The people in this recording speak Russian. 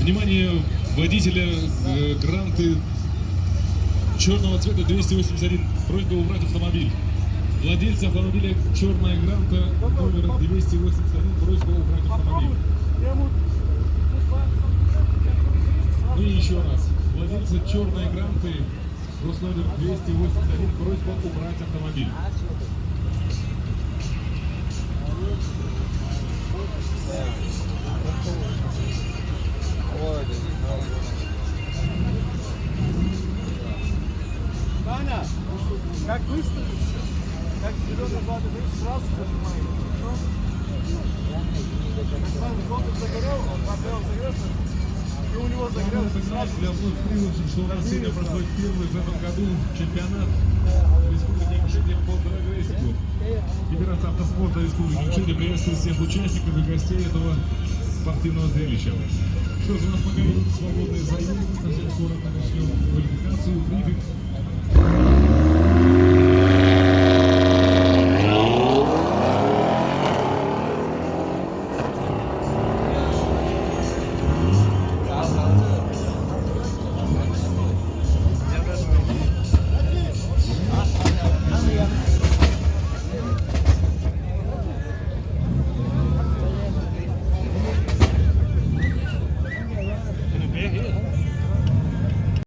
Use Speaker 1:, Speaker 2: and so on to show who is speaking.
Speaker 1: Внимание водителя Гранты черного цвета 281. Просьба убрать автомобиль. Владельца автомобиля черная Гранта номер 281. Просьба убрать автомобиль. Ну и еще раз. Владельца черной Гранты номер 281. Просьба убрать автомобиль.
Speaker 2: Таня, как выставишь, как зеленый воды, сразу понимаешь. Он загорел, он поставил загрелся, и у него загорелся сразу.
Speaker 1: Для вновь прибывших, что у нас сегодня проходит первый в этом году чемпионат Республики Ингушетия по драг-рейсингу. Федерация автоспорта Республики Ингушетия приветствует всех участников и гостей этого спортивного зрелища. Что ж, у нас пока идут свободные заявки, совсем скоро мы начнем квалификацию.